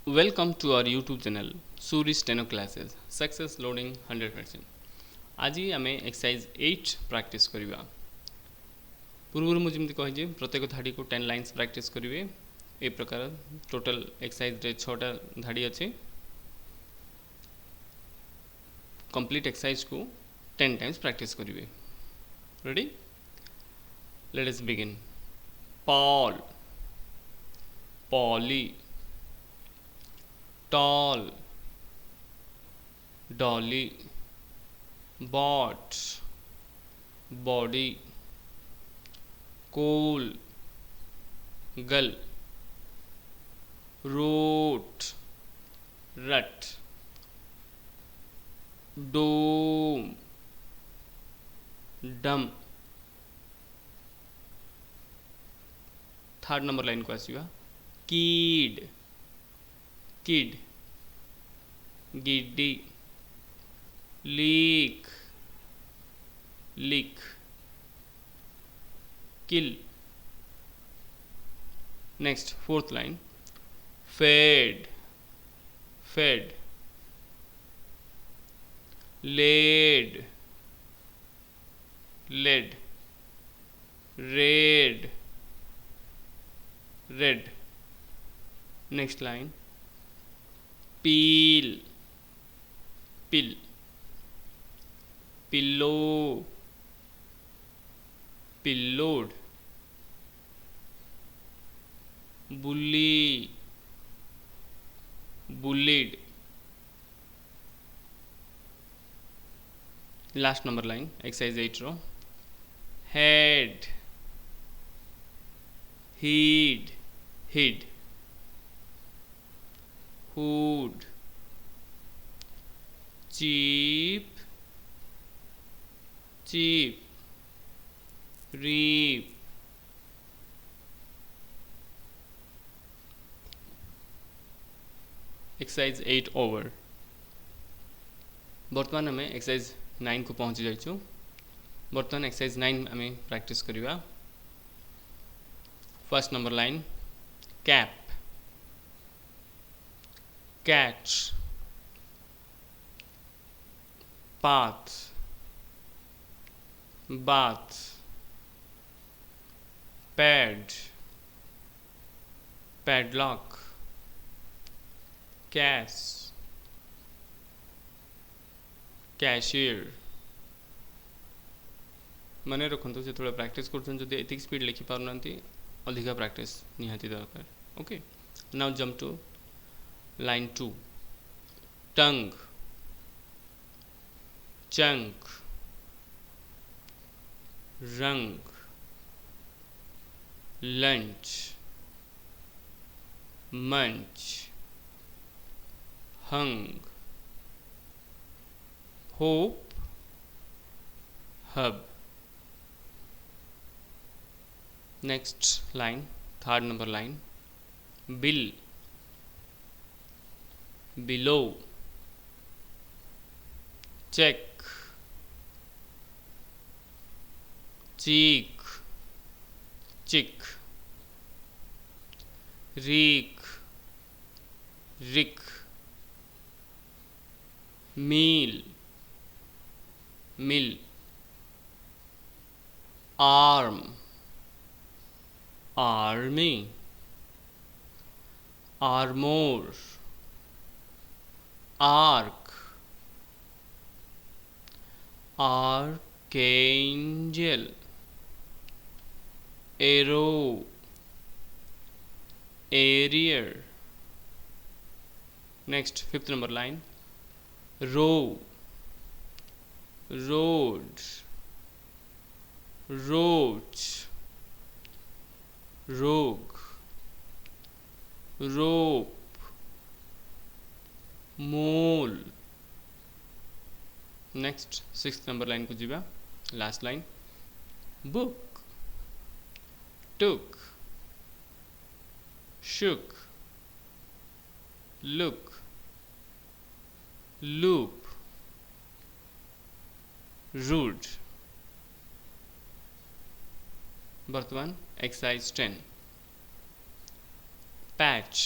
Welcome to our YouTube channel Suri Steno Classes Success Loading 100%. आज आम exercise 8 practice करवा पूर्व मुझे कही प्रत्येक धाड़ी को 10 लाइन्स प्रैक्टिस करेंगे ए प्रकार टोटल एक्सरसाइज रे 6टा धाड़ी अच्छे कंप्लीट एक्सरसाइज को 10 टाइम्स प्रैक्टिस करेंगे ready let us begin Paul poly tall dolly bought body cool gull root rut dome dumb third number line को आसवा kid kid giddy leak leak kill next fourth line fed fed laid led red red next line peel pill pillow pillowed bully bullied last number line exercise 8 row head hid hid hood cheap cheap reap exercise 8 over बर्तमान आम exercise 9 को पहुँची जाइछू बर्तमान exercise 9 आम practice करवा first number line cap catch path bath pad padlock cash cashier मन रखु जो प्रैक्टिस कर स्पीड लिखि पार अधिका प्रैक्टिस निहाती दरकार okay now jump to line 2 tongue chunk rung lunch munch hung hope hub next line third number line bill below check cheek chick reek rick meal mill arm army armor arc archangel arrow area next fifth number line row road roach rogue rope mole next sixth number line को जीवा last line book took shook look loop rude बर्तमान exercise 10 patch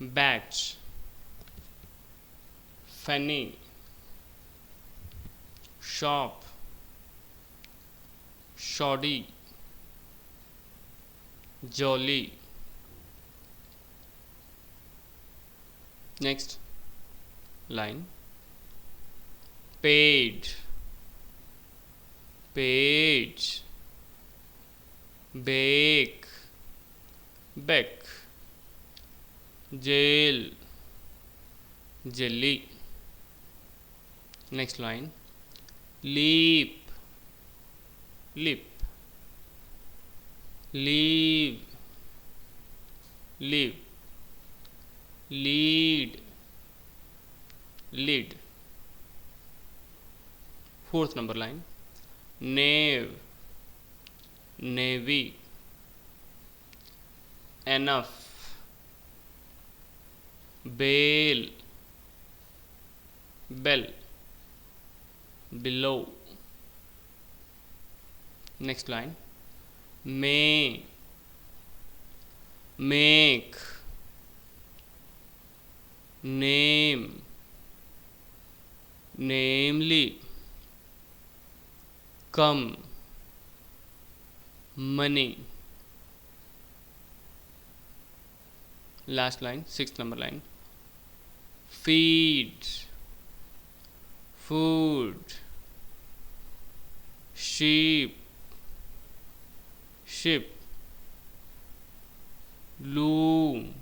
bat, funny, shop, shoddy, jolly. Next line, paid, page, bake, beck, jail, jelly. Next line, leap, lip, leave, live, lead, lid. Fourth number line, knave, navy, enough, bail, bell, below. Next line, may, make, name, namely, come, money. Last line, sixth number line, feed, food, sheep, ship, loom,